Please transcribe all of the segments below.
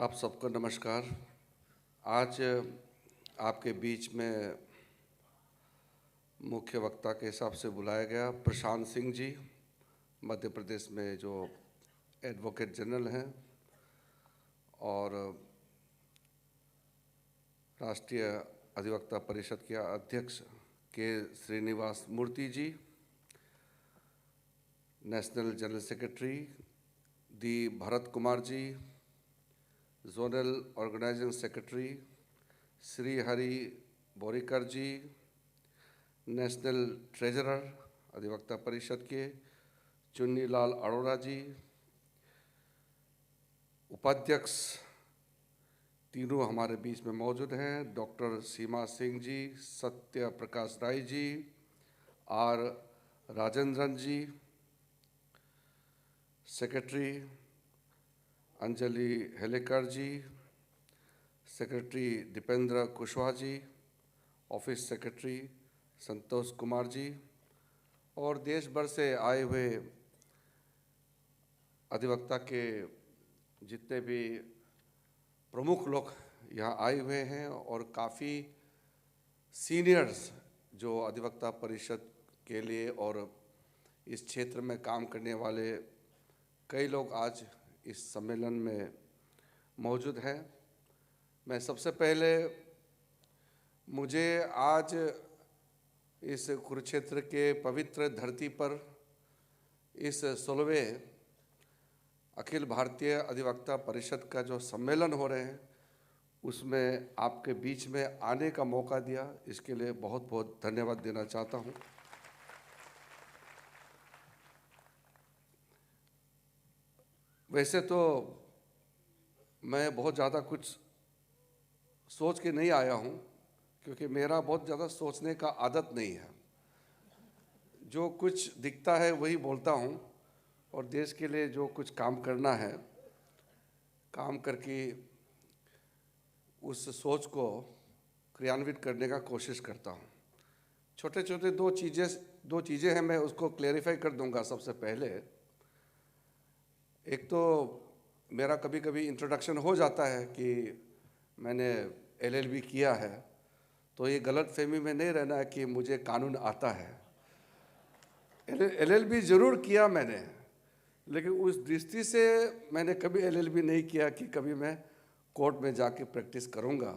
आप सबको नमस्कार। आज आपके बीच में मुख्य वक्ता के हिसाब से बुलाया गया प्रशांत सिंह जी, मध्य प्रदेश में जो एडवोकेट जनरल हैं और राष्ट्रीय अधिवक्ता परिषद के अध्यक्ष K Srinivas Murthy ji, national general secretary D Bharat Kumar ji, zonal organizing secretary Shri Hari Borikar ji, national treasurer अधिवक्ता परिषद के चुन्नीलाल अरोड़ा जी, उपाध्यक्ष तीनों हमारे बीच में मौजूद हैं, डॉक्टर सीमा Singh ji, Satya Prakash Rai ji, R Rajendran ji, secretary Anjali Helekar ji, secretary Dipendra Kushwaha ji, office secretary Santosh Kumar ji और देश भर से आए हुए अधिवक्ता के जितने भी प्रमुख लोग यहाँ आए हुए हैं और काफ़ी सीनियर्स जो अधिवक्ता परिषद के लिए और इस क्षेत्र में काम करने वाले कई लोग आज इस सम्मेलन में मौजूद हैं। मैं सबसे पहले मुझे आज इस कुरुक्षेत्र के पवित्र धरती पर इस 16वें अखिल भारतीय अधिवक्ता परिषद का जो सम्मेलन हो रहे हैं उसमें आपके बीच में आने का मौका दिया, इसके लिए बहुत बहुत धन्यवाद देना चाहता हूं। वैसे तो मैं बहुत ज़्यादा कुछ सोच के नहीं आया हूं, क्योंकि मेरा बहुत ज़्यादा सोचने का आदत नहीं है। जो कुछ दिखता है वही बोलता हूं और देश के लिए जो कुछ काम करना है, काम करके उस सोच को क्रियान्वित करने का कोशिश करता हूं। छोटे छोटे दो चीज़ें हैं, मैं उसको क्लेरिफाई कर दूंगा। सबसे पहले एक तो मेरा कभी कभी इंट्रोडक्शन हो जाता है कि मैंने एलएलबी किया है, तो ये गलत फहमी में नहीं रहना है कि मुझे कानून आता है। एलएलबी ज़रूर किया मैंने, लेकिन उस दृष्टि से मैंने कभी एलएलबी नहीं किया कि कभी मैं कोर्ट में जाके प्रैक्टिस करूँगा।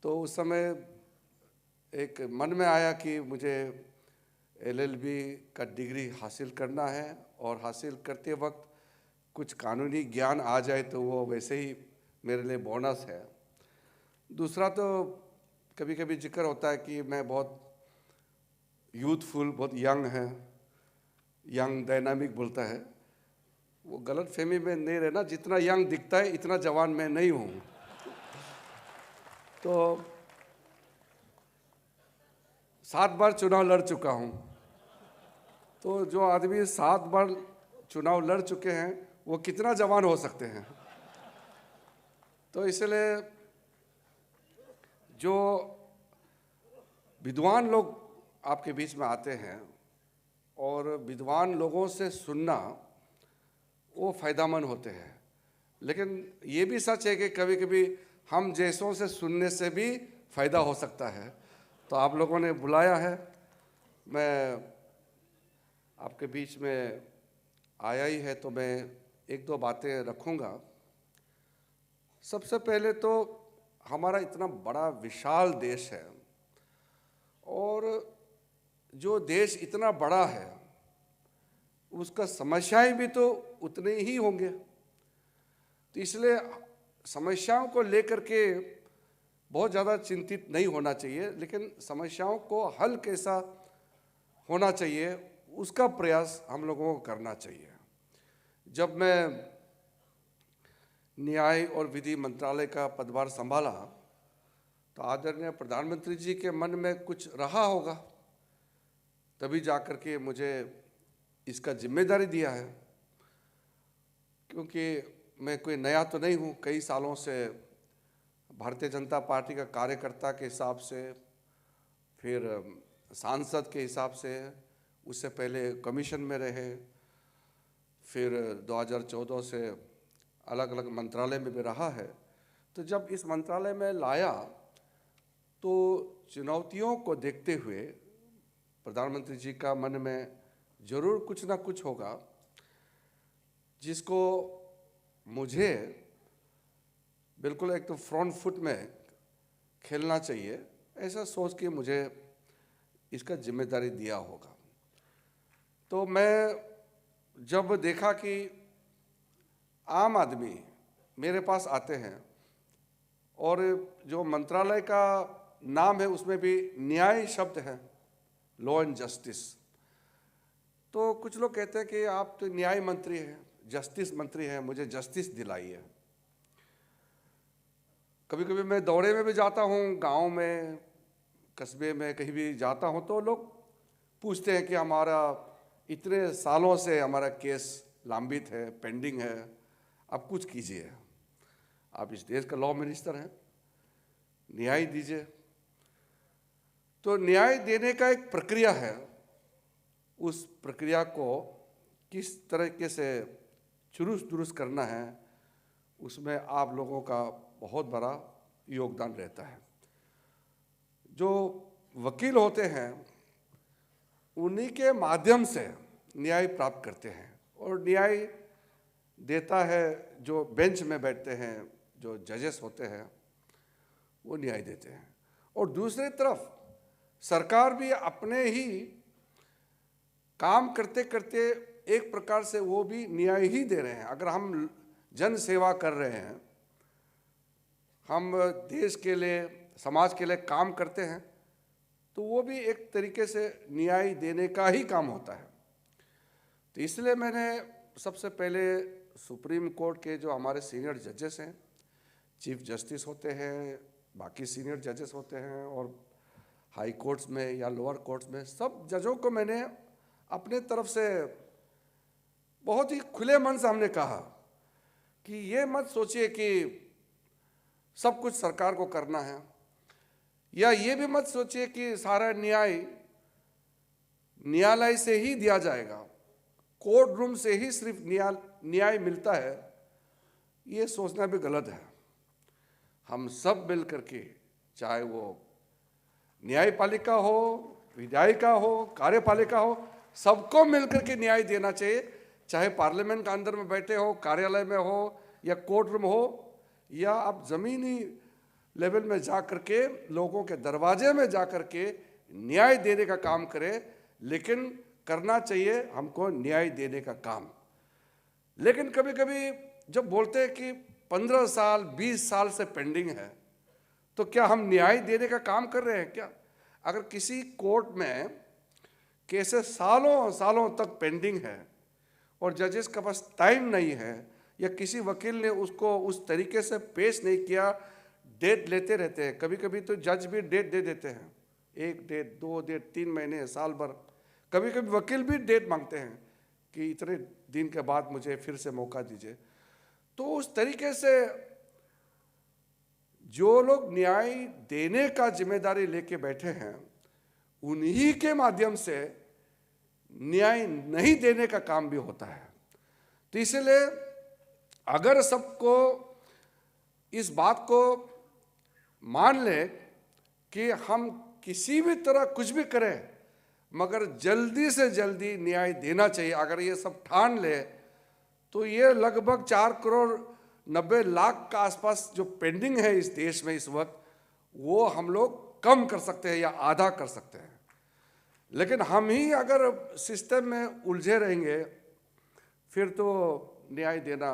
तो उस समय एक मन में आया कि मुझे एलएलबी का डिग्री हासिल करना है और हासिल करते वक्त कुछ कानूनी ज्ञान आ जाए तो वो वैसे ही मेरे लिए बोनस है। दूसरा तो कभी कभी जिक्र होता है कि मैं बहुत यूथफुल, बहुत यंग है, यंग डायनामिक बोलता है। वो गलत फहमी में नहीं रहना, जितना यंग दिखता है इतना जवान मैं नहीं हूँ। तो 7 बार चुनाव लड़ चुका हूँ, तो जो आदमी 7 बार चुनाव लड़ चुके हैं वो कितना जवान हो सकते हैं। तो इसलिए जो विद्वान लोग आपके बीच में आते हैं और विद्वान लोगों से सुनना वो फ़ायदेमंद होते हैं, लेकिन ये भी सच है कि कभी कभी हम जैसों से सुनने से भी फ़ायदा हो सकता है। तो आप लोगों ने बुलाया है, मैं आपके बीच में आया ही है तो मैं एक दो बातें रखूँगा। सबसे पहले तो हमारा इतना बड़ा विशाल देश है और जो देश इतना बड़ा है उसका समस्याएं भी तो उतने ही होंगे। तो इसलिए समस्याओं को लेकर के बहुत ज़्यादा चिंतित नहीं होना चाहिए, लेकिन समस्याओं को हल कैसा होना चाहिए उसका प्रयास हम लोगों को करना चाहिए। जब मैं न्याय और विधि मंत्रालय का पदभार संभाला तो आदरणीय प्रधानमंत्री जी के मन में कुछ रहा होगा, तभी जाकर के मुझे इसका जिम्मेदारी दिया है। क्योंकि मैं कोई नया तो नहीं हूँ, कई सालों से भारतीय जनता पार्टी का कार्यकर्ता के हिसाब से, फिर सांसद के हिसाब से, उससे पहले कमीशन में रहे, फिर 2014 से अलग अलग मंत्रालय में भी रहा है। तो जब इस मंत्रालय में लाया तो चुनौतियों को देखते हुए प्रधानमंत्री जी का मन में जरूर कुछ ना कुछ होगा जिसको मुझे बिल्कुल एक तो फ्रंट फुट में खेलना चाहिए, ऐसा सोच के मुझे इसका जिम्मेदारी दिया होगा। तो मैं जब देखा कि आम आदमी मेरे पास आते हैं और जो मंत्रालय का नाम है उसमें भी न्याय शब्द है, लॉ एंड जस्टिस, तो कुछ लोग कहते हैं कि आप तो न्याय मंत्री हैं, जस्टिस मंत्री हैं, मुझे जस्टिस दिलाइए। कभी कभी मैं दौरे में भी जाता हूँ, गांव में, कस्बे में, कहीं भी जाता हूँ तो लोग पूछते हैं कि हमारा इतने सालों से हमारा केस लंबित है, पेंडिंग है, आप कुछ कीजिए, आप इस देश का लॉ मिनिस्टर हैं, न्याय दीजिए। तो न्याय देने का एक प्रक्रिया है, उस प्रक्रिया को किस तरीके से चुरुस्त दुरुस्त करना है, उसमें आप लोगों का बहुत बड़ा योगदान रहता है। जो वकील होते हैं उन्हीं के माध्यम से न्याय प्राप्त करते हैं और न्याय देता है जो बेंच में बैठते हैं, जो जजेस होते हैं, वो न्याय देते हैं। और दूसरी तरफ सरकार भी अपने ही काम करते करते एक प्रकार से वो भी न्याय ही दे रहे हैं। अगर हम जन सेवा कर रहे हैं, हम देश के लिए, समाज के लिए काम करते हैं, तो वो भी एक तरीके से न्याय देने का ही काम होता है। तो इसलिए मैंने सबसे पहले सुप्रीम कोर्ट के जो हमारे सीनियर जजेस हैं, चीफ जस्टिस होते हैं, बाकी सीनियर जजेस होते हैं, और हाई कोर्ट्स में या लोअर कोर्ट्स में, सब जजों को मैंने अपने तरफ से बहुत ही खुले मन से हमने कहा कि ये मत सोचिए कि सब कुछ सरकार को करना है, या ये भी मत सोचिए कि सारा न्यायालय से ही दिया जाएगा, कोर्ट रूम से ही सिर्फ न्याय मिलता है। ये सोचना भी गलत है। हम सब मिल करके, चाहे वो न्यायपालिका हो, विधायिका हो, कार्यपालिका हो, सबको मिलकर के न्याय देना चाहिए, चाहे पार्लियामेंट के अंदर में बैठे हो, कार्यालय में हो, या कोर्ट रूम हो, या आप जमीनी लेवल में जा करके लोगों के दरवाजे में जा करके न्याय देने का काम करें। लेकिन करना चाहिए हमको न्याय देने का काम। लेकिन कभी कभी जब बोलते हैं कि 15 साल 20 साल से पेंडिंग है, तो क्या हम न्याय देने का काम कर रहे हैं क्या? अगर किसी कोर्ट में केसेस सालों सालों तक पेंडिंग है और जजेस के पास टाइम नहीं है, या किसी वकील ने उसको उस तरीके से पेश नहीं किया, डेट लेते रहते हैं। कभी कभी तो जज भी डेट दे देते हैं, 1 डेट, 2 डेट, 3 महीने, साल भर। कभी कभी वकील भी डेट मांगते हैं कि इतने दिन के बाद मुझे फिर से मौका दीजिए। तो उस तरीके से जो लोग न्याय देने का जिम्मेदारी लेके बैठे हैं, उन्हीं के माध्यम से न्याय नहीं देने का काम भी होता है। तो इसलिए अगर सबको इस बात को मान ले कि हम किसी भी तरह कुछ भी करें, मगर जल्दी से जल्दी न्याय देना चाहिए, अगर ये सब ठान ले, तो ये लगभग 4 करोड़ 90 लाख का आसपास जो पेंडिंग है इस देश में इस वक्त, वो हम लोग कम कर सकते हैं या आधा कर सकते हैं। लेकिन हम ही अगर सिस्टम में उलझे रहेंगे, फिर तो न्याय देना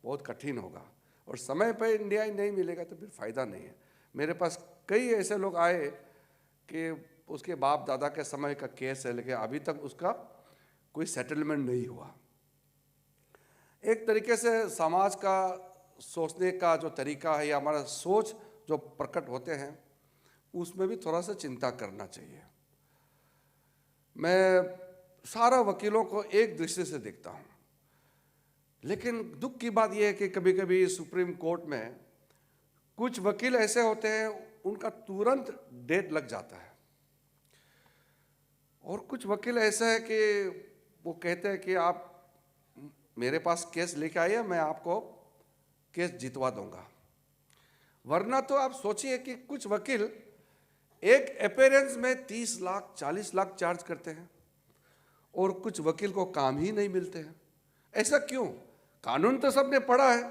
बहुत कठिन होगा, और समय पर न्याय नहीं मिलेगा तो फिर फायदा नहीं है। मेरे पास कई ऐसे लोग आए कि उसके बाप दादा के समय का केस है, लेकिन अभी तक उसका कोई सेटलमेंट नहीं हुआ। एक तरीके से समाज का सोचने का जो तरीका है, या हमारा सोच जो प्रकट होते हैं, उसमें भी थोड़ा सा चिंता करना चाहिए। मैं सारा वकीलों को एक दृष्टि से देखता हूँ, लेकिन दुख की बात यह है कि कभी कभी सुप्रीम कोर्ट में कुछ वकील ऐसे होते हैं, उनका तुरंत डेट लग जाता है, और कुछ वकील ऐसे हैं कि वो कहते हैं कि आप मेरे पास केस लेके आइए, मैं आपको केस जितवा दूंगा। वरना तो आप सोचिए कि कुछ वकील एक अपीयरेंस में 30 लाख 40 लाख चार्ज करते हैं और कुछ वकील को काम ही नहीं मिलते हैं। ऐसा क्यों? कानून तो सबने पढ़ा है,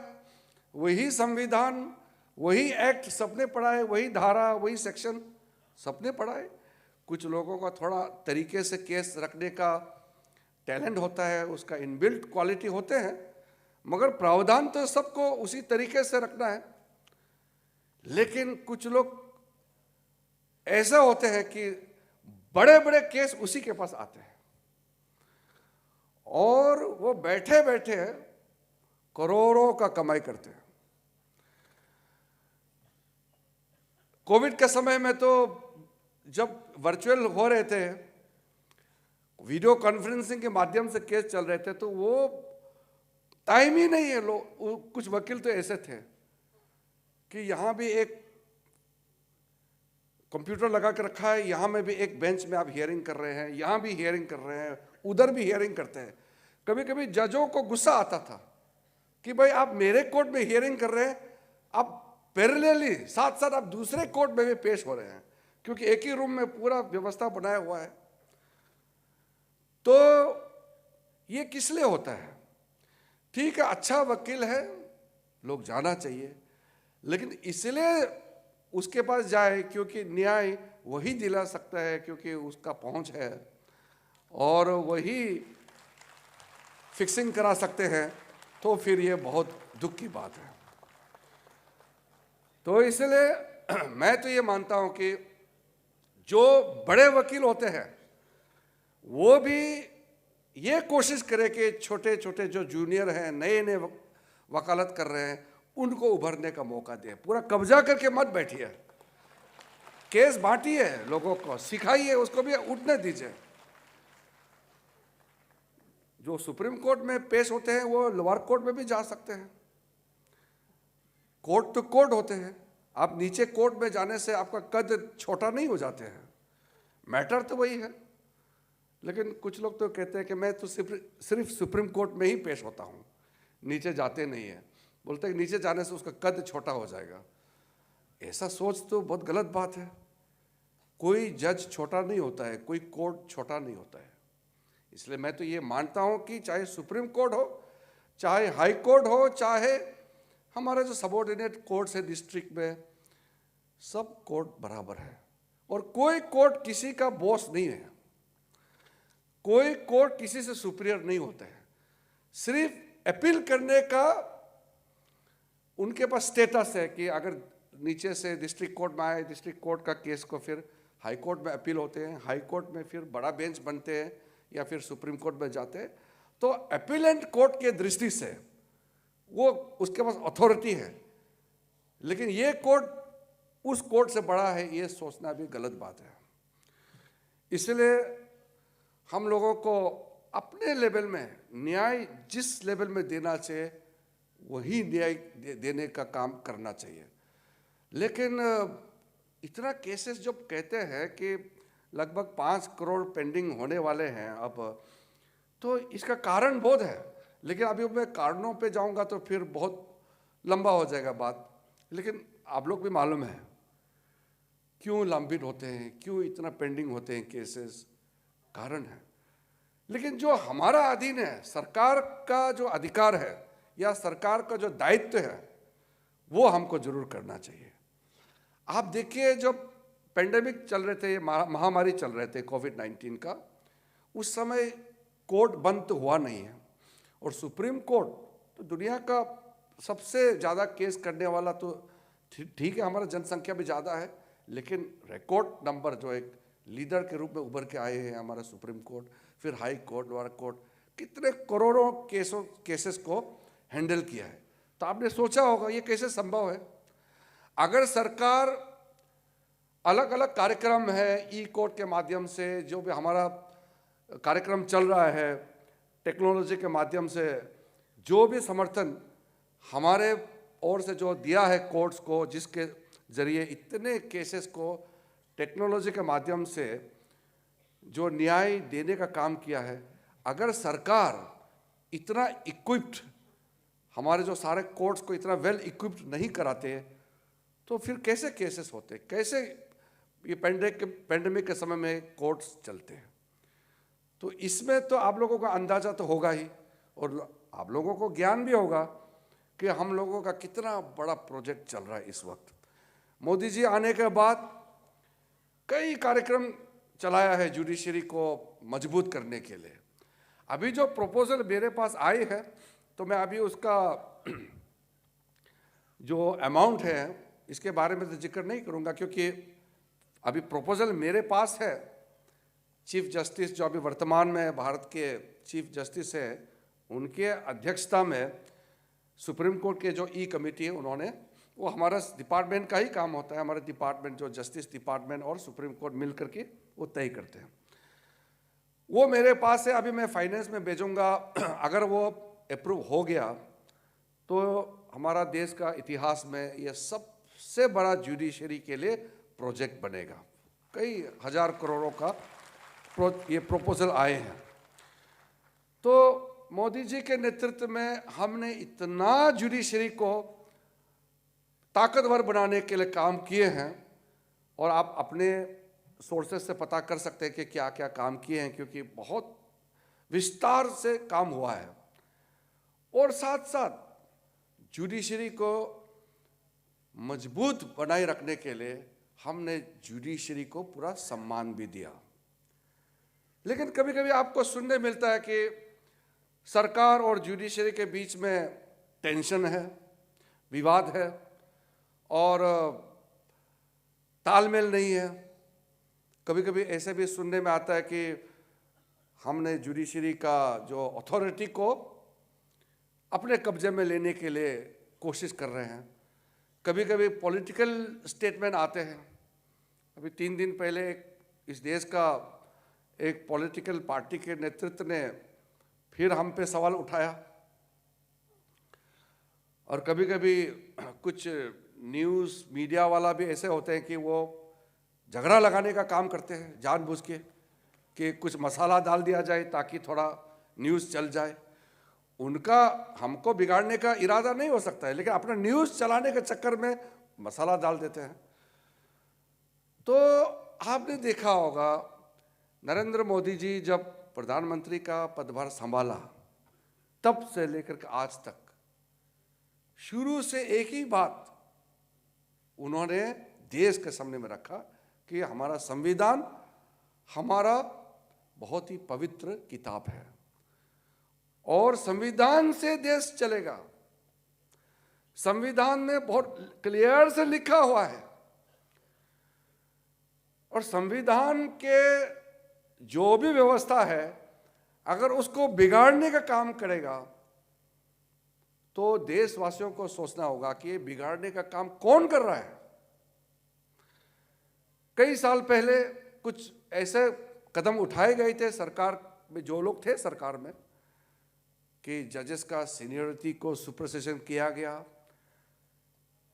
वही संविधान, वही एक्ट सबने पढ़ा है, वही धारा, वही सेक्शन सबने पढ़ा है। कुछ लोगों का थोड़ा तरीके से केस रखने का टैलेंट होता है, उसका इनबिल्ट क्वालिटी होते हैं, मगर प्रावधान तो सबको उसी तरीके से रखना है। लेकिन कुछ लोग ऐसा होते हैं कि बड़े बड़े केस उसी के पास आते हैं और वो बैठे बैठे करोड़ों का कमाई करते हैं। कोविड के समय में तो जब वर्चुअल हो रहे थे, वीडियो कॉन्फ्रेंसिंग के माध्यम से केस चल रहे थे, तो वो टाइम ही नहीं है। लोग, कुछ वकील तो ऐसे थे कि यहाँ भी एक कंप्यूटर लगा के रखा है, यहाँ में भी एक बेंच में आप हियरिंग कर रहे हैं, यहाँ भी हियरिंग कर रहे हैं, उधर भी हियरिंग करते हैं। कभी कभी जजों को गुस्सा आता था कि भाई आप मेरे कोर्ट में हियरिंग कर रहे हैं, आप पैरेलली साथ साथ आप दूसरे कोर्ट में भी पेश हो रहे हैं, क्योंकि एक ही रूम में पूरा व्यवस्था बनाया हुआ है। तो ये किस लिए होता है? ठीक है, अच्छा वकील है, लोग जाना चाहिए, लेकिन इसलिए उसके पास जाए क्योंकि न्याय वही दिला सकता है, क्योंकि उसका पहुंच है और वही फिक्सिंग करा सकते हैं, तो फिर ये बहुत दुख की बात है। तो इसलिए मैं तो ये मानता हूं कि जो बड़े वकील होते हैं वो भी ये कोशिश करें कि छोटे छोटे जो जूनियर हैं, नए नए वकालत कर रहे हैं, उनको उभरने का मौका दें। पूरा कब्जा करके मत बैठिए, केस बांटिए, लोगों को सिखाइए, उसको भी उठने दीजिए। जो सुप्रीम कोर्ट में पेश होते हैं वो लोअर कोर्ट में भी जा सकते हैं। कोर्ट तो कोर्ट होते हैं, आप नीचे कोर्ट में जाने से आपका कद छोटा नहीं हो जाते हैं, मैटर तो वही है। लेकिन कुछ लोग तो कहते हैं कि मैं तो सिर्फ सुप्रीम कोर्ट में ही पेश होता हूँ, नीचे जाते नहीं है। बोलते हैं कि नीचे जाने से उसका कद छोटा हो जाएगा। ऐसा सोच तो बहुत गलत बात है। कोई जज छोटा नहीं होता है, कोई कोर्ट छोटा नहीं होता है। इसलिए मैं तो ये मानता हूँ कि चाहे सुप्रीम कोर्ट हो, चाहे हाई कोर्ट हो, चाहे हमारे जो सबऑर्डिनेट कोर्ट्स है डिस्ट्रिक्ट में, सब कोर्ट बराबर है और कोई कोर्ट किसी का बॉस नहीं है, कोई कोर्ट किसी से सुपीरियर नहीं होता है। सिर्फ अपील करने का उनके पास स्टेटस है कि अगर नीचे से डिस्ट्रिक्ट कोर्ट में आए, डिस्ट्रिक्ट कोर्ट का केस को फिर हाई कोर्ट में अपील होते हैं, हाई कोर्ट में फिर बड़ा बेंच बनते हैं या फिर सुप्रीम कोर्ट में जाते हैं। तो अपीलेंट कोर्ट के दृष्टि से वो उसके पास अथॉरिटी है, लेकिन ये कोर्ट उस कोर्ट से बड़ा है, ये सोचना भी गलत बात है। इसलिए हम लोगों को अपने लेवल में न्याय जिस लेवल में देना चाहिए वही न्याय देने का काम करना चाहिए। लेकिन इतना केसेस जब कहते हैं कि लगभग 5 करोड़ पेंडिंग होने वाले हैं अब, तो इसका कारण बहुत है। लेकिन अभी मैं कारणों पे जाऊंगा तो फिर बहुत लंबा हो जाएगा बात। लेकिन आप लोग भी मालूम है क्यों लंबित होते हैं, क्यों इतना पेंडिंग होते हैं केसेस, कारण है। लेकिन जो हमारा अधीन है, सरकार का जो अधिकार है या सरकार का जो दायित्व है, वो हमको जरूर करना चाहिए। आप देखिए, जब पेंडेमिक चल रहे थे, ये महामारी चल रहे थे कोविड-19 का, उस समय कोर्ट बंद तो हुआ नहीं है और सुप्रीम कोर्ट तो दुनिया का सबसे ज़्यादा केस करने वाला, तो ठीक है हमारा जनसंख्या भी ज़्यादा है, लेकिन रिकॉर्ड नंबर जो एक लीडर के रूप में उभर के आए हैं हमारा सुप्रीम कोर्ट, फिर हाई कोर्ट, लोअर कोर्ट, कितने करोड़ों केसेस को हैंडल किया है। तो आपने सोचा होगा ये कैसे संभव है। अगर सरकार अलग अलग कार्यक्रम है, ई कोर्ट के माध्यम से जो भी हमारा कार्यक्रम चल रहा है, टेक्नोलॉजी के माध्यम से जो भी समर्थन हमारे ओर से जो दिया है कोर्ट्स को, जिसके जरिए इतने केसेस को टेक्नोलॉजी के माध्यम से जो न्याय देने का काम किया है, अगर सरकार इतना इक्विप्ड हमारे जो सारे कोर्ट्स को इतना वेल इक्विप्ड नहीं कराते, तो फिर कैसे केसेस होते, कैसे ये पेंडेमिक के समय में कोर्ट्स चलते हैं। तो इसमें तो आप लोगों का अंदाजा तो होगा ही, और आप लोगों को ज्ञान भी होगा कि हम लोगों का कितना बड़ा प्रोजेक्ट चल रहा है इस वक्त। मोदी जी आने के बाद कई कार्यक्रम चलाया है जुडिशरी को मजबूत करने के लिए। अभी जो प्रपोजल मेरे पास आई है, तो मैं अभी उसका जो अमाउंट है इसके बारे में तो जिक्र नहीं करूंगा, क्योंकि अभी प्रपोजल मेरे पास है। चीफ जस्टिस जो अभी वर्तमान में भारत के चीफ जस्टिस है, उनके अध्यक्षता में सुप्रीम कोर्ट के जो कमेटी है, उन्होंने, वो हमारा डिपार्टमेंट का ही काम होता है, हमारे डिपार्टमेंट जो जस्टिस डिपार्टमेंट और सुप्रीम कोर्ट मिल करके वो तय करते हैं। वो मेरे पास है, अभी मैं फाइनेंस में भेजूंगा। अगर वो अप्रूव हो गया तो हमारा देश का इतिहास में ये सबसे बड़ा जुडिशरी के लिए प्रोजेक्ट बनेगा। कई हजार करोड़ों का ये प्रपोजल आए हैं। तो मोदी जी के नेतृत्व में हमने इतना जुडिशरी को ताकतवर बनाने के लिए काम किए हैं, और आप अपने सोर्सेज से पता कर सकते हैं कि क्या क्या काम किए हैं, क्योंकि बहुत विस्तार से काम हुआ है। और साथ साथ जुडिशरी को मजबूत बनाए रखने के लिए हमने जुडिशरी को पूरा सम्मान भी दिया। लेकिन कभी कभी आपको सुनने मिलता है कि सरकार और जुडिशरी के बीच में टेंशन है, विवाद है और तालमेल नहीं है। कभी कभी ऐसे भी सुनने में आता है कि हमने जुडिशरी का जो अथॉरिटी को अपने कब्जे में लेने के लिए कोशिश कर रहे हैं। कभी कभी पॉलिटिकल स्टेटमेंट आते हैं। अभी 3 दिन पहले इस देश का एक पॉलिटिकल पार्टी के नेतृत्व ने फिर हम पे सवाल उठाया, और कभी कभी कुछ न्यूज़ मीडिया वाला भी ऐसे होते हैं कि वो झगड़ा लगाने का काम करते हैं जानबूझ के, कि कुछ मसाला डाल दिया जाए ताकि थोड़ा न्यूज़ चल जाए। उनका हमको बिगाड़ने का इरादा नहीं हो सकता है, लेकिन अपना न्यूज़ चलाने के चक्कर में मसाला डाल देते हैं। तो आपने देखा होगा, नरेंद्र मोदी जी जब प्रधानमंत्री का पदभार संभाला, तब से लेकर के आज तक शुरू से एक ही बात उन्होंने देश के सामने में रखा कि हमारा संविधान हमारा बहुत ही पवित्र किताब है, और संविधान से देश चलेगा। संविधान में बहुत क्लियर से लिखा हुआ है, और संविधान के जो भी व्यवस्था है, अगर उसको बिगाड़ने का काम करेगा तो देशवासियों को सोचना होगा कि ये बिगाड़ने का काम कौन कर रहा है। कई साल पहले कुछ ऐसे कदम उठाए गए थे सरकार में, जो लोग थे सरकार में, कि जजेस का सीनियरिटी को सुपरसेशन किया गया।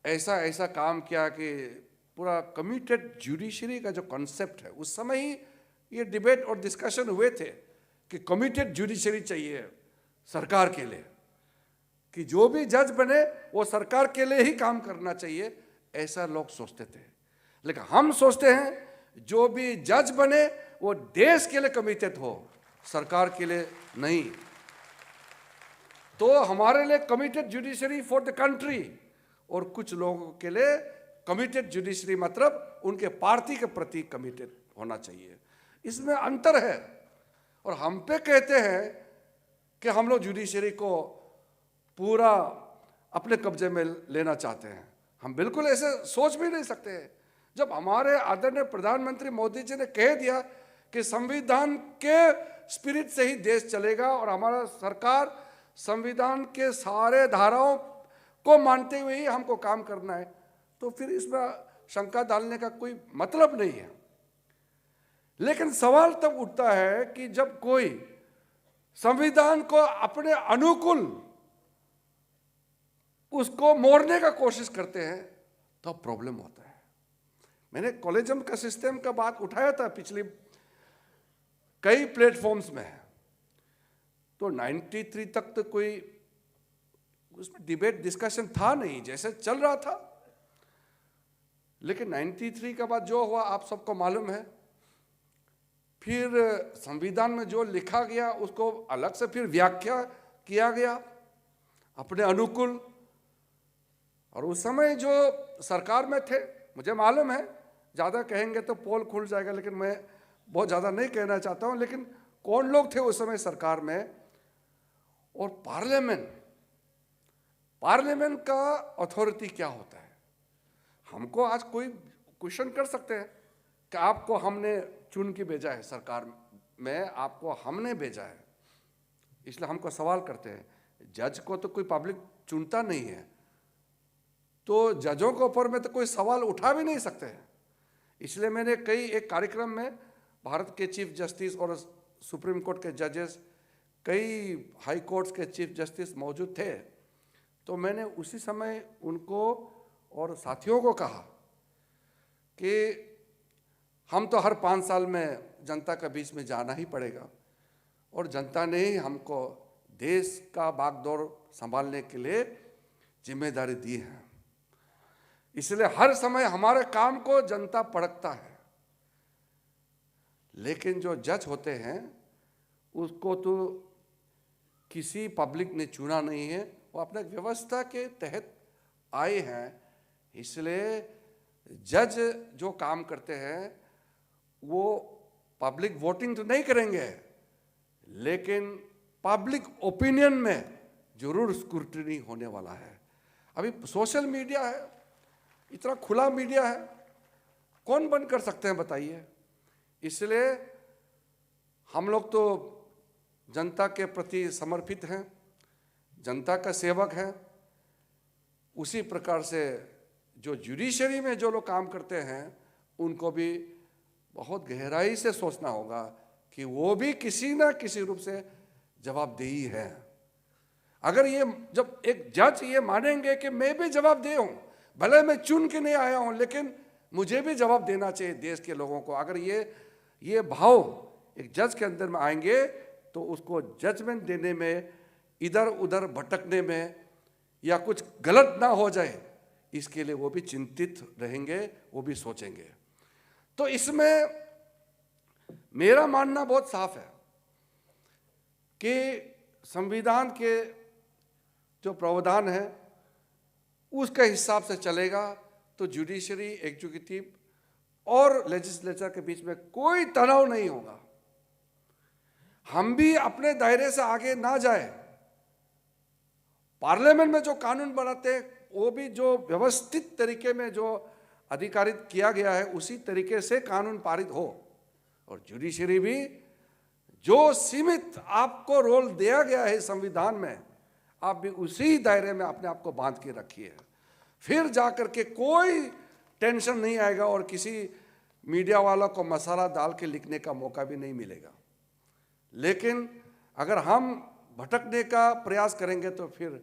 ऐसा काम किया कि पूरा कमिटेड जुडिशरी का जो कॉन्सेप्ट है, उस समय ही ये डिबेट और डिस्कशन हुए थे कि कमिटेड जुडिशरी चाहिए सरकार के लिए, कि जो भी जज बने वो सरकार के लिए ही काम करना चाहिए, ऐसा लोग सोचते थे। लेकिन हम सोचते हैं जो भी जज बने वो देश के लिए कमिटेड हो, सरकार के लिए नहीं। तो हमारे लिए committed judiciary for the country, और कुछ लोगों के लिए कमिटेड जुडिशरी मतलब उनके पार्टी के प्रति कमिटेड होना चाहिए। इसमें अंतर है, और हम पे कहते हैं कि हम लोग जुडिशरी को पूरा अपने कब्जे में लेना चाहते हैं। हम बिल्कुल ऐसे सोच भी नहीं सकते। जब हमारे आदरणीय प्रधानमंत्री मोदी जी ने कह दिया कि संविधान के स्पिरिट से ही देश चलेगा और हमारा सरकार संविधान के सारे धाराओं को मानते हुए ही हमको काम करना है, तो फिर इसमें शंका डालने का कोई मतलब नहीं है। लेकिन सवाल तब उठता है कि जब कोई संविधान को अपने अनुकूल उसको मोड़ने का कोशिश करते हैं, तो प्रॉब्लम होता है। मैंने कॉलेजियम का सिस्टम का बात उठाया था पिछली कई प्लेटफॉर्म्स में। तो 93 तक तो कोई उसमें डिबेट डिस्कशन था नहीं, जैसे चल रहा था। लेकिन 93 के बाद जो हुआ आप सबको मालूम है। फिर संविधान में जो लिखा गया उसको अलग से फिर व्याख्या किया गया अपने अनुकूल। और उस समय जो सरकार में थे, मुझे मालूम है ज़्यादा कहेंगे तो पोल खुल जाएगा, लेकिन मैं बहुत ज़्यादा नहीं कहना चाहता हूँ। लेकिन कौन लोग थे उस समय सरकार में, और पार्लियामेंट का अथॉरिटी क्या होता है। हमको आज कोई क्वेश्चन कर सकते हैं कि आपको हमने चुन के भेजा है, सरकार में आपको हमने भेजा है, इसलिए हमको सवाल करते हैं। जज को तो कोई पब्लिक चुनता नहीं है, तो जजों के ऊपर में तो कोई सवाल उठा भी नहीं सकते हैं। इसलिए मैंने एक कार्यक्रम में भारत के चीफ जस्टिस और सुप्रीम कोर्ट के जजेस, कई हाई कोर्ट्स के चीफ जस्टिस मौजूद थे, तो मैंने उसी समय उनको और साथियों को कहा कि हम तो हर 5 साल में जनता के बीच में जाना ही पड़ेगा, और जनता ने ही हमको देश का बागडोर संभालने के लिए जिम्मेदारी दी है। इसलिए हर समय हमारे काम को जनता परखता है। लेकिन जो जज होते हैं उसको तो किसी पब्लिक ने चुना नहीं है, वो अपने व्यवस्था के तहत आए हैं। इसलिए जज जो काम करते हैं वो पब्लिक वोटिंग तो नहीं करेंगे, लेकिन पब्लिक ओपिनियन में जरूर स्क्रूटनी होने वाला है। अभी सोशल मीडिया है, इतना खुला मीडिया है, कौन बंद कर सकते हैं बताइए। इसलिए हम लोग तो जनता के प्रति समर्पित हैं, जनता का सेवक हैं। उसी प्रकार से जो जुडिशरी में जो लोग काम करते हैं उनको भी बहुत गहराई से सोचना होगा कि वो भी किसी ना किसी रूप से जवाबदेही है। अगर ये जब एक जज ये मानेंगे कि मैं भी जवाबदेह हूँ, भले मैं चुन के नहीं आया हूँ, लेकिन मुझे भी जवाब देना चाहिए देश के लोगों को, अगर ये भाव एक जज के अंदर में आएंगे तो उसको जजमेंट देने में, इधर उधर भटकने में या कुछ गलत ना हो जाए, इसके लिए वो भी चिंतित रहेंगे, वो भी सोचेंगे। तो इसमें मेरा मानना बहुत साफ है कि संविधान के जो प्रावधान है उसके हिसाब से चलेगा तो जुडिशरी, एग्जीक्यूटिव और लेजिस्लेचर के बीच में कोई तनाव नहीं होगा। हम भी अपने दायरे से आगे ना जाए, पार्लियामेंट में जो कानून बनाते हैं वो भी जो व्यवस्थित तरीके में जो अधिकारित किया गया है उसी तरीके से कानून पारित हो, और जुडिशरी भी जो सीमित आपको रोल दिया गया है संविधान में, आप भी उसी दायरे में अपने आप को बांध के रखिए। फिर जाकर के कोई टेंशन नहीं आएगा और किसी मीडिया वाला को मसाला डाल के लिखने का मौका भी नहीं मिलेगा। लेकिन अगर हम भटकने का प्रयास करेंगे तो फिर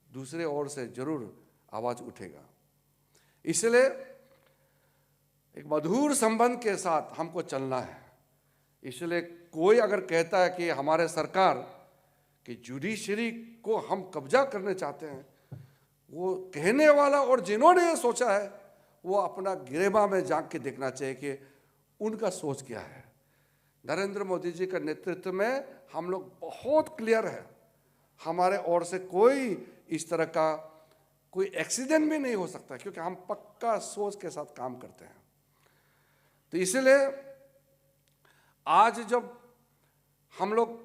दूसरे ओर से जरूर आवाज उठेगा। इसलिए एक मधुर संबंध के साथ हमको चलना है। इसलिए कोई अगर कहता है कि हमारे सरकार की जुडिशरी को हम कब्जा करने चाहते हैं, वो कहने वाला और जिन्होंने ये सोचा है वो अपना गिरेबा में झांक के देखना चाहिए कि उनका सोच क्या है। नरेंद्र मोदी जी के नेतृत्व में हम लोग बहुत क्लियर है, हमारे ओर से कोई इस तरह का कोई एक्सीडेंट भी नहीं हो सकता, क्योंकि हम पक्का सोच के साथ काम करते हैं। तो इसलिए आज जब हम लोग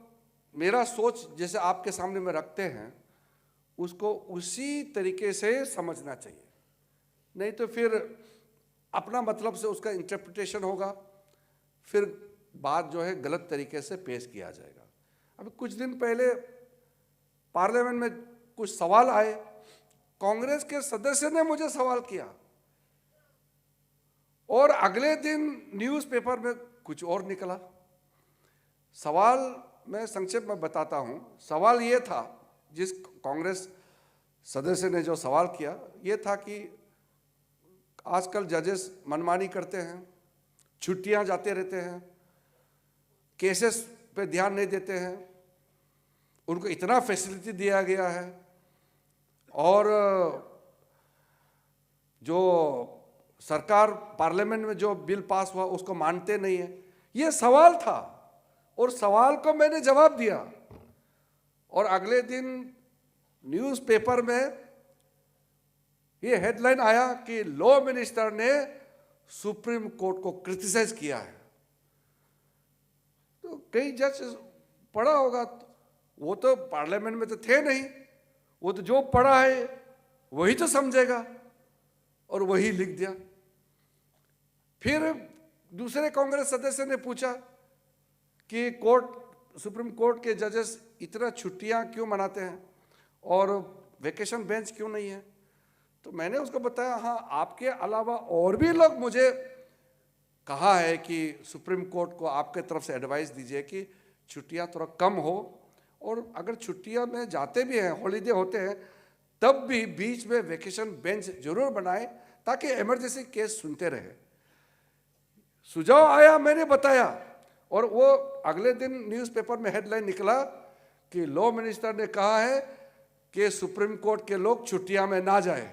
मेरा सोच जैसे आपके सामने में रखते हैं उसको उसी तरीके से समझना चाहिए, नहीं तो फिर अपना मतलब से उसका इंटरप्रिटेशन होगा, फिर बात जो है गलत तरीके से पेश किया जाएगा। अभी कुछ दिन पहले पार्लियामेंट में कुछ सवाल आए, कांग्रेस के सदस्य ने मुझे सवाल किया और अगले दिन न्यूज़पेपर में कुछ और निकला। सवाल मैं संक्षेप में बताता हूं। सवाल ये था, जिस कांग्रेस सदस्य ने जो सवाल किया ये था कि आजकल जजेस मनमानी करते हैं, छुट्टियां जाते रहते हैं, केसेस पे ध्यान नहीं देते हैं, उनको इतना फैसिलिटी दिया गया है, और जो सरकार पार्लियामेंट में जो बिल पास हुआ उसको मानते नहीं है। ये सवाल था और सवाल को मैंने जवाब दिया, और अगले दिन न्यूज़पेपर में ये हेडलाइन आया कि लॉ मिनिस्टर ने सुप्रीम कोर्ट को क्रिटिसाइज किया है। तो कई जज पढ़ा होगा, वो तो पार्लियामेंट में तो थे नहीं, वो तो जो पढ़ा है वही तो समझेगा, और वही लिख दिया। फिर दूसरे कांग्रेस सदस्य ने पूछा कि सुप्रीम कोर्ट के जजेस इतना छुट्टियां क्यों मनाते हैं और वेकेशन बेंच क्यों नहीं है। तो मैंने उसको बताया, हाँ, आपके अलावा और भी लोग मुझे कहा है कि सुप्रीम कोर्ट को आपके तरफ से एडवाइस दीजिए कि छुट्टियां थोड़ा कम हो, और अगर छुट्टियां में जाते भी हैं, हॉलीडे होते हैं, तब भी बीच में वेकेशन बेंच जरूर बनाए ताकि इमरजेंसी केस सुनते रहे। सुझाव आया, मैंने बताया, और वो अगले दिन न्यूज़पेपर में हेडलाइन निकला कि लॉ मिनिस्टर ने कहा है कि सुप्रीम कोर्ट के लोग छुट्टियां में ना जाए।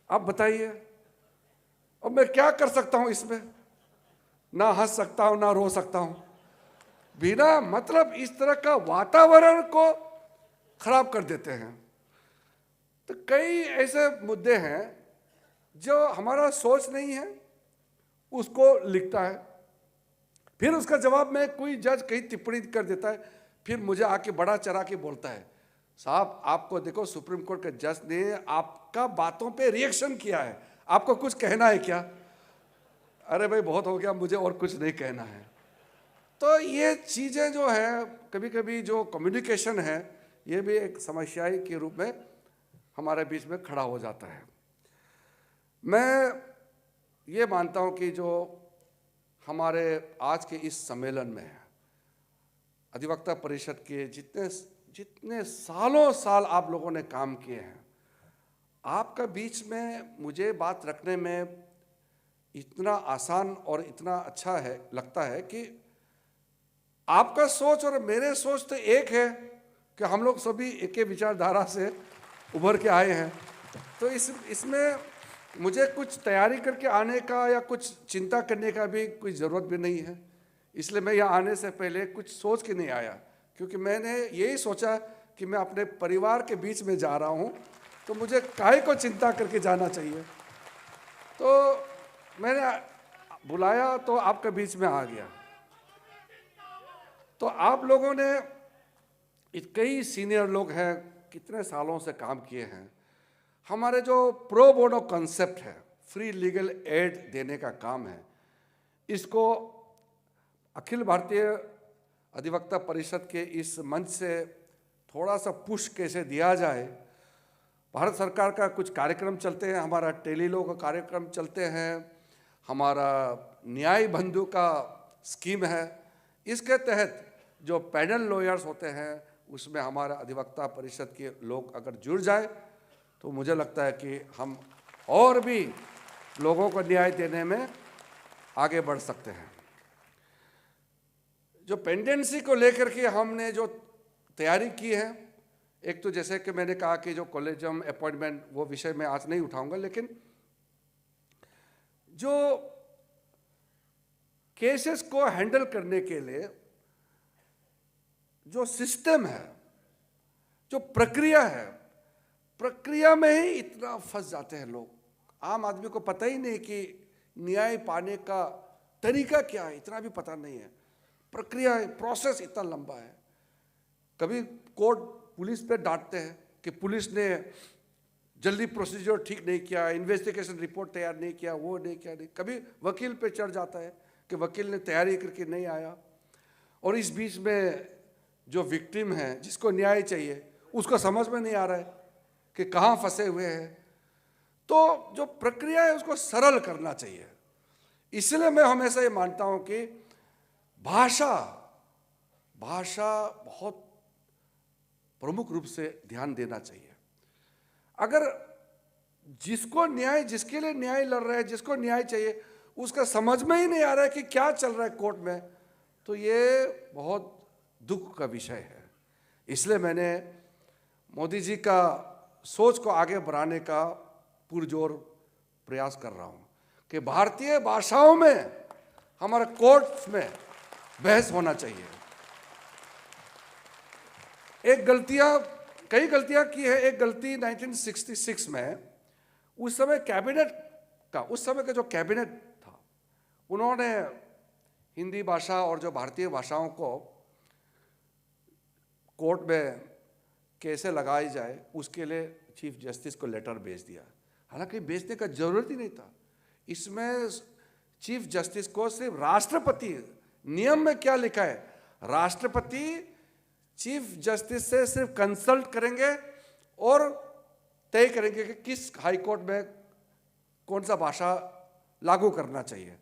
अब बताइए, और मैं क्या कर सकता हूं इसमें? ना हंस सकता हूं, ना रो सकता हूं। बिना मतलब इस तरह का वातावरण को खराब कर देते हैं। तो कई ऐसे मुद्दे हैं जो हमारा सोच नहीं है, उसको लिखता है, फिर उसका जवाब में कोई जज कहीं टिप्पणी कर देता है, फिर मुझे आके बड़ा चढ़ा के बोलता है, साहब आपको देखो सुप्रीम कोर्ट के जज ने आपका बातों पे रिएक्शन किया है, आपको कुछ कहना है क्या? अरे भाई बहुत हो गया, मुझे और कुछ नहीं कहना है। तो ये चीज़ें जो है, कभी कभी जो कम्युनिकेशन है, ये भी एक समस्या के रूप में हमारे बीच में खड़ा हो जाता है। मैं ये मानता हूँ कि जो हमारे आज के इस सम्मेलन में अधिवक्ता परिषद के जितने सालों साल आप लोगों ने काम किए हैं, आपका बीच में मुझे बात रखने में इतना आसान और इतना अच्छा है, लगता है कि आपका सोच और मेरे सोच तो एक है कि हम लोग सभी एक ही विचारधारा से उभर के आए हैं। तो इसमें मुझे कुछ तैयारी करके आने का या कुछ चिंता करने का भी कोई ज़रूरत भी नहीं है। इसलिए मैं यहाँ आने से पहले कुछ सोच के नहीं आया, क्योंकि मैंने यही सोचा कि मैं अपने परिवार के बीच में जा रहा हूँ, तो मुझे काहे को चिंता करके जाना चाहिए। तो मैंने बुलाया तो आपके बीच में आ गया। तो आप लोगों ने, कई सीनियर लोग हैं, कितने सालों से काम किए हैं। हमारे जो प्रो बोनो कॉन्सेप्ट है, फ्री लीगल एड देने का काम है, इसको अखिल भारतीय अधिवक्ता परिषद के इस मंच से थोड़ा सा पुश कैसे दिया जाए। भारत सरकार का कुछ कार्यक्रम चलते हैं, हमारा टेलीलॉ का कार्यक्रम चलते हैं, हमारा न्याय बंधु का स्कीम है, इसके तहत जो पैनल लॉयर्स होते हैं उसमें हमारा अधिवक्ता परिषद के लोग अगर जुड़ जाए तो मुझे लगता है कि हम और भी लोगों को न्याय देने में आगे बढ़ सकते हैं। जो पेंडेंसी को लेकर के हमने जो तैयारी की है, एक तो जैसे कि मैंने कहा कि जो कॉलेजियम अपॉइंटमेंट, वो विषय मैं आज नहीं उठाऊंगा, लेकिन जो केसेस को हैंडल करने के लिए जो सिस्टम है, जो प्रक्रिया है, प्रक्रिया में ही इतना फंस जाते हैं लोग। आम आदमी को पता ही नहीं कि न्याय पाने का तरीका क्या है, इतना भी पता नहीं है। प्रक्रिया, प्रोसेस इतना लंबा है। कभी कोर्ट पुलिस पे डांटते हैं कि पुलिस ने जल्दी प्रोसीजर ठीक नहीं किया, इन्वेस्टिगेशन रिपोर्ट तैयार नहीं किया, वो नहीं किया नहीं। कभी वकील पे चढ़ जाता है कि वकील ने तैयारी करके नहीं आया। और इस बीच में जो विक्टिम है, जिसको न्याय चाहिए, उसको समझ में नहीं आ रहा है कि कहाँ फंसे हुए हैं। तो जो प्रक्रिया है उसको सरल करना चाहिए। इसलिए मैं हमेशा ये मानता हूँ कि भाषा बहुत प्रमुख रूप से ध्यान देना चाहिए। अगर जिसको न्याय, जिसके लिए न्याय लड़ रहा है, जिसको न्याय चाहिए, उसका समझ में ही नहीं आ रहा है कि क्या चल रहा है कोर्ट में, तो ये बहुत दुख का विषय है। इसलिए मैंने मोदी जी का सोच को आगे बढ़ाने का पुरजोर प्रयास कर रहा हूँ कि भारतीय भाषाओं में हमारे कोर्ट्स में बहस होना चाहिए। कई गलतियां की है। एक गलती 1966 में उस समय का जो कैबिनेट था, उन्होंने हिंदी भाषा और जो भारतीय भाषाओं को कोर्ट में कैसे लगाई जाए उसके लिए चीफ जस्टिस को लेटर भेज दिया। हालांकि भेजने का जरूरत ही नहीं था। इसमें चीफ जस्टिस को सिर्फ राष्ट्रपति, नियम में क्या लिखा है, राष्ट्रपति चीफ जस्टिस से सिर्फ कंसल्ट करेंगे और तय करेंगे कि किस हाई कोर्ट में कौन सा भाषा लागू करना चाहिए।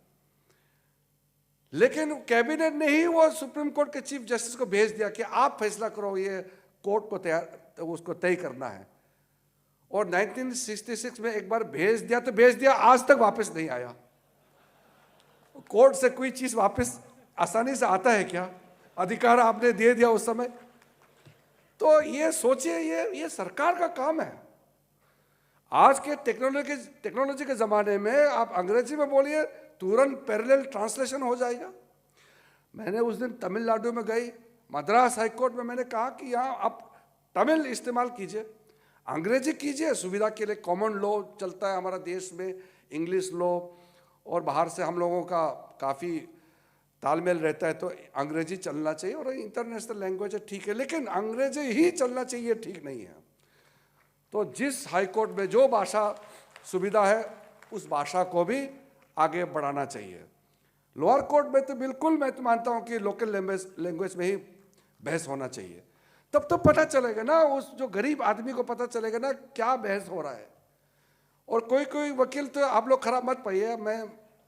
लेकिन कैबिनेट ने ही वो सुप्रीम कोर्ट के चीफ जस्टिस को भेज दिया कि आप फैसला करो, ये कोर्ट को उसको तय करना है। और 1966 में एक बार भेज दिया तो भेज दिया, आज तक वापस नहीं आया। कोर्ट से कोई चीज वापस आसानी से आता है क्या? अधिकार आपने दे दिया उस समय। तो ये सोचिए, ये सरकार का काम है। आज के टेक्नोलॉजी के जमाने में आप अंग्रेजी में बोलिए, तुरंत पैरेलल ट्रांसलेशन हो जाएगा। मैंने उस दिन तमिलनाडु में गई, मद्रास हाई कोर्ट में मैंने कहा कि यहाँ आप तमिल इस्तेमाल कीजिए, अंग्रेजी कीजिए, सुविधा के लिए कॉमन लॉ चलता है हमारा देश में, इंग्लिश लॉ, और बाहर से हम लोगों का काफ़ी तालमेल रहता है, तो अंग्रेजी चलना चाहिए। और इंटरनेशनल लैंग्वेज है, ठीक है, लेकिन अंग्रेजी ही चलना चाहिए, ठीक नहीं है। तो जिस हाई कोर्ट में जो भाषा सुविधा है उस भाषा को भी आगे बढ़ाना चाहिए। लोअर कोर्ट में तो बिल्कुल मैं तो मानता हूँ कि लोकल लैंग्वेज में ही बहस होना चाहिए। तब तो पता चलेगा ना, उस जो गरीब आदमी को पता चलेगा ना क्या बहस हो रहा है। और कोई वकील, तो आप लोग खराब मत पाइए,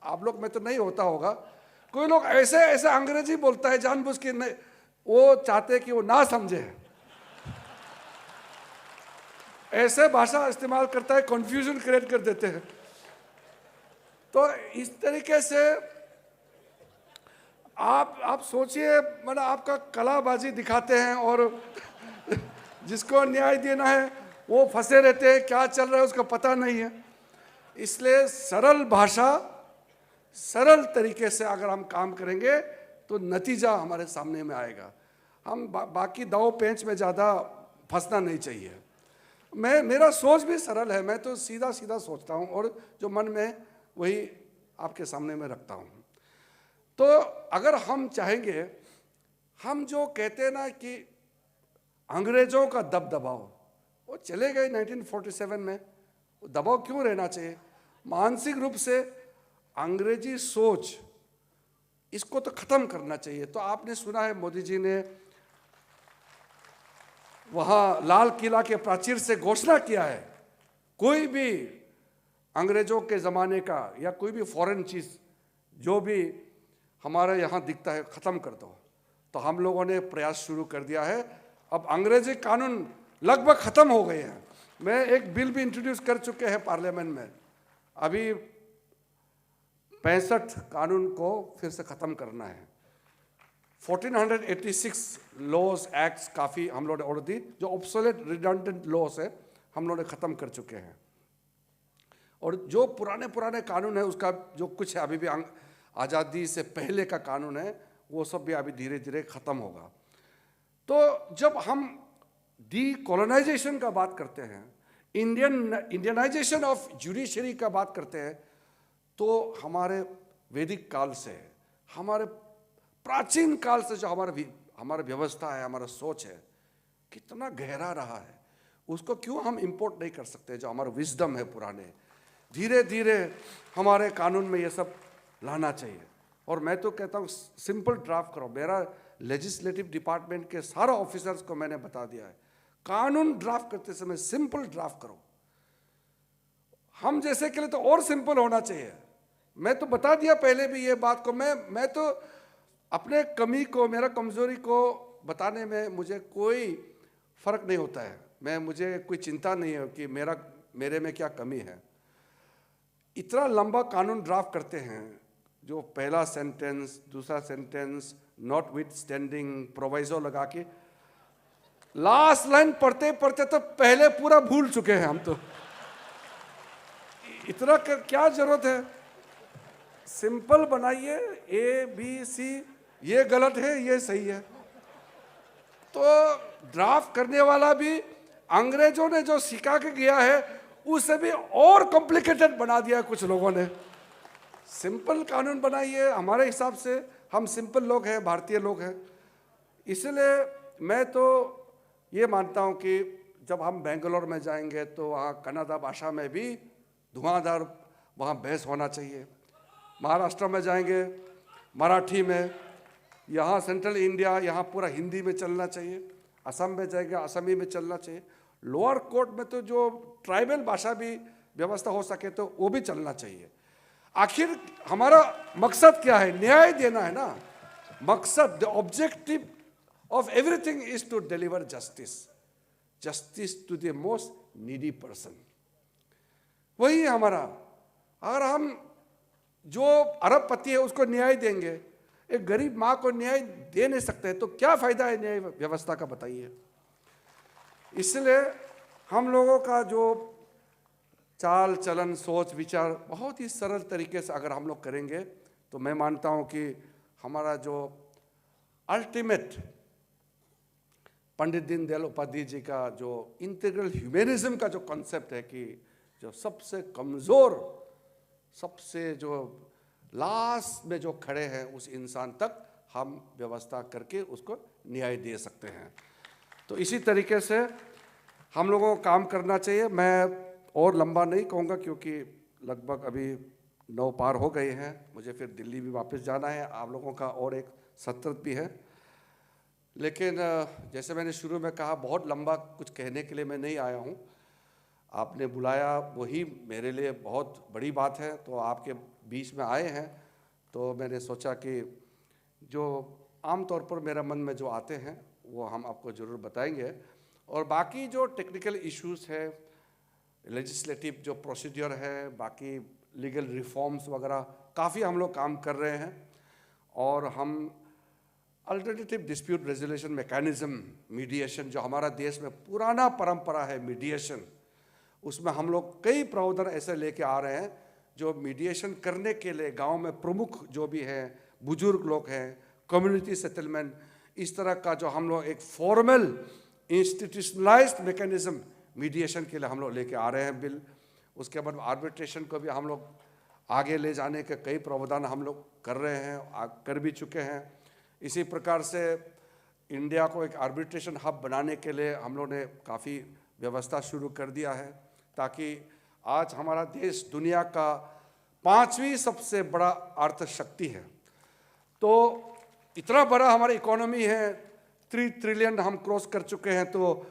आप लोग में तो नहीं होता होगा, कोई लोग ऐसे अंग्रेजी बोलता है जानबूझ के, नहीं, वो चाहते कि वो ना समझे, ऐसे भाषा इस्तेमाल करता है, कंफ्यूजन क्रिएट कर देते हैं। तो इस तरीके से आप सोचिए, मतलब आपका कलाबाजी दिखाते हैं और जिसको न्याय देना है वो फंसे रहते हैं, क्या चल रहा है उसका पता नहीं है। इसलिए सरल भाषा, सरल तरीके से अगर हम काम करेंगे तो नतीजा हमारे सामने में आएगा। हम बाकी दाव पेंच में ज़्यादा फंसना नहीं चाहिए। मेरा सोच भी सरल है, मैं तो सीधा सोचता हूँ और जो मन में वही आपके सामने में रखता हूँ। तो अगर हम चाहेंगे, हम जो कहते हैं ना कि अंग्रेजों का दबदबाव, वो चले गए 1947 में, वो दबाव क्यों रहना चाहिए? मानसिक रूप से अंग्रेजी सोच, इसको तो खत्म करना चाहिए। तो आपने सुना है मोदी जी ने वहाँ लाल किला के प्राचीर से घोषणा किया है, कोई भी अंग्रेजों के ज़माने का या कोई भी फॉरेन चीज़ जो भी हमारे यहाँ दिखता है ख़त्म कर दो। तो हम लोगों ने प्रयास शुरू कर दिया है। अब अंग्रेजी कानून लगभग ख़त्म हो गए हैं। मैं एक बिल भी इंट्रोड्यूस कर चुके हैं पार्लियामेंट में। अभी 65 कानून को फिर से ख़त्म करना है। 1486 लॉज एक्ट्स काफ़ी हम लोग ने ऑलरेडी, जो ऑब्सोलेट रिडंडेंट लॉस है, हम लोग ने ख़त्म कर चुके हैं। और जो पुराने कानून है उसका जो कुछ है अभी भी आज़ादी से पहले का कानून है, वो सब भी अभी धीरे धीरे ख़त्म होगा। तो जब हम डीकोलोनाइजेशन का बात करते हैं, इंडियनाइजेशन ऑफ जुडिशरी का बात करते हैं, तो हमारे वैदिक काल से, हमारे प्राचीन काल से जो हमारा व्यवस्था है, हमारा सोच है, कितना गहरा रहा है, उसको क्यों हम इंपोर्ट नहीं कर सकते? जो हमारा विजडम है पुराने, धीरे धीरे हमारे कानून में ये सब लाना चाहिए। और मैं तो कहता हूँ सिंपल ड्राफ्ट करो। मेरा लेजिस्लेटिव डिपार्टमेंट के सारा ऑफिसर्स को मैंने बता दिया है, कानून ड्राफ्ट करते समय सिंपल ड्राफ्ट करो। हम जैसे के लिए तो और सिंपल होना चाहिए। मैं तो बता दिया पहले भी ये बात को, मैं तो अपने कमी को, मेरा कमजोरी को बताने में मुझे कोई फर्क नहीं होता है। मुझे कोई चिंता नहीं है कि मेरे में क्या कमी है। इतना लंबा कानून ड्राफ्ट करते हैं, जो पहला सेंटेंस, दूसरा sentence, not with standing, proviso लगा के, लास्ट लाइन पढ़ते पढ़ते तो पहले पूरा भूल चुके हैं हम तो। इतना क्या जरूरत है, सिंपल बनाइए, ए बी सी, ये गलत है ये सही है। तो ड्राफ्ट करने वाला भी अंग्रेजों ने जो सिखा के गया है उसे भी और कॉम्प्लिकेटेड बना दिया है कुछ लोगों ने। सिंपल कानून बनाइए, हमारे हिसाब से हम सिंपल लोग हैं, भारतीय लोग हैं। इसलिए मैं तो ये मानता हूँ कि जब हम बेंगलोर में जाएंगे तो वहाँ कन्नड़ा भाषा में भी धुआंधार वहाँ बहस होना चाहिए। महाराष्ट्र में जाएंगे मराठी में, यहाँ सेंट्रल इंडिया यहाँ पूरा हिंदी में चलना चाहिए। असम में जाएंगे असमी में चलना चाहिए। लोअर कोर्ट में तो जो ट्राइबल भाषा भी व्यवस्था हो सके तो वो भी चलना चाहिए। आखिर हमारा मकसद क्या है? न्याय देना है ना मकसद। The objective of everything is to deliver justice, justice to the most needy person. वही है हमारा। अगर हम जो अरबपति है उसको न्याय देंगे, एक गरीब माँ को न्याय दे नहीं सकते तो क्या फायदा है न्याय व्यवस्था का, बताइए। इसलिए हम लोगों का जो चाल चलन सोच विचार बहुत ही सरल तरीके से अगर हम लोग करेंगे तो मैं मानता हूँ कि हमारा जो अल्टीमेट पंडित दीनदयाल उपाध्याय जी का जो इंटीग्रल ह्यूमनिज्म का जो कॉन्सेप्ट है कि जो सबसे कमज़ोर, सबसे जो लास्ट में जो खड़े हैं उस इंसान तक हम व्यवस्था करके उसको न्याय दे सकते हैं। तो इसी तरीके से हम लोगों को काम करना चाहिए। मैं और लंबा नहीं कहूँगा क्योंकि लगभग अभी 9 पार हो गए हैं, मुझे फिर दिल्ली भी वापस जाना है, आप लोगों का और एक सत्र भी है। लेकिन जैसे मैंने शुरू में कहा बहुत लंबा कुछ कहने के लिए मैं नहीं आया हूँ। आपने बुलाया वही मेरे लिए बहुत बड़ी बात है, तो आपके बीच में आए हैं तो मैंने सोचा कि जो आम तौर पर मेरा मन में जो आते हैं वो हम आपको ज़रूर बताएंगे। और बाकी जो टेक्निकल इश्यूज़ है, लेजिस्लेटिव जो प्रोसीजर है, बाकी लीगल रिफॉर्म्स वगैरह काफ़ी हम लोग काम कर रहे हैं। और हम alternative dispute resolution mechanism, mediation, जो हमारा देश में पुराना परंपरा है मीडिएशन, उसमें हम लोग कई प्रावधान ऐसे लेके आ रहे हैं जो मीडिएशन करने के लिए गांव में प्रमुख जो भी हैं, बुजुर्ग लोग हैं, कम्युनिटी सेटलमेंट, इस तरह का जो हम लोग एक फॉर्मल इंस्टीट्यूशनलाइज्ड मैकेनिज्म मीडिएशन के लिए हम लोग लेके आ रहे हैं बिल। उसके बाद आर्बिट्रेशन को भी हम लोग आगे ले जाने के कई प्रावधान हम लोग कर रहे हैं, कर भी चुके हैं। इसी प्रकार से इंडिया को एक आर्बिट्रेशन हब बनाने के लिए हम लोग ने काफ़ी व्यवस्था शुरू कर दिया है, ताकि आज हमारा देश दुनिया का 5वीं सबसे बड़ा अर्थशक्ति है। तो इतना बड़ा हमारी इकोनॉमी है, 3 ट्रिलियन हम क्रॉस कर चुके हैं। तो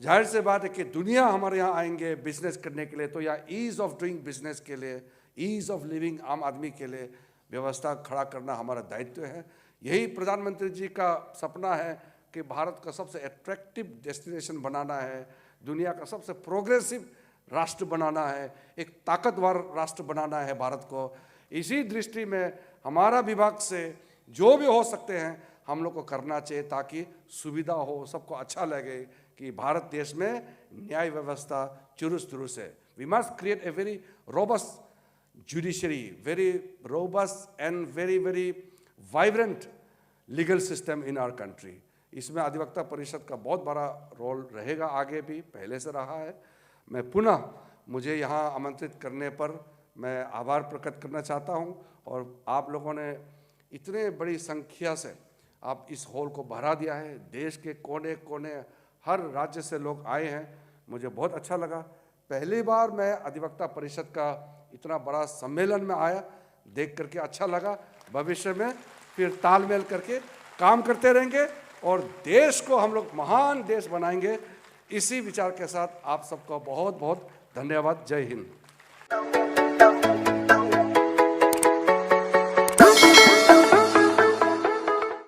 जाहिर से बात है कि दुनिया हमारे यहाँ आएंगे बिजनेस करने के लिए, तो यहाँ ईज़ ऑफ डूइंग बिजनेस के लिए, ईज़ ऑफ लिविंग आम आदमी के लिए व्यवस्था खड़ा करना हमारा दायित्व है। यही प्रधानमंत्री जी का सपना है कि भारत का सबसे अट्रैक्टिव डेस्टिनेशन बनाना है, दुनिया का सबसे प्रोग्रेसिव राष्ट्र बनाना है, एक ताकतवर राष्ट्र बनाना है भारत को। इसी दृष्टि में हमारा विभाग से जो भी हो सकते हैं हम लोग को करना चाहिए, ताकि सुविधा हो, सबको अच्छा लगे कि भारत देश में न्याय व्यवस्था चुरुस्त दुरुस्त है। We must create a very robust judiciary, very robust and very vibrant legal system in our country. इसमें अधिवक्ता परिषद का बहुत बड़ा रोल रहेगा, आगे भी पहले से रहा है। मैं पुनः मुझे यहाँ आमंत्रित करने पर मैं आभार प्रकट करना चाहता हूँ, और आप लोगों ने इतने बड़ी संख्या से आप इस हॉल को भरा दिया है। देश के कोने कोने हर राज्य से लोग आए हैं, मुझे बहुत अच्छा लगा। पहली बार मैं अधिवक्ता परिषद का इतना बड़ा सम्मेलन में आया, देख करके अच्छा लगा। भविष्य में फिर तालमेल करके काम करते रहेंगे और देश को हम लोग महान देश बनाएंगे। इसी विचार के साथ आप सबका बहुत बहुत धन्यवाद। जय हिंद।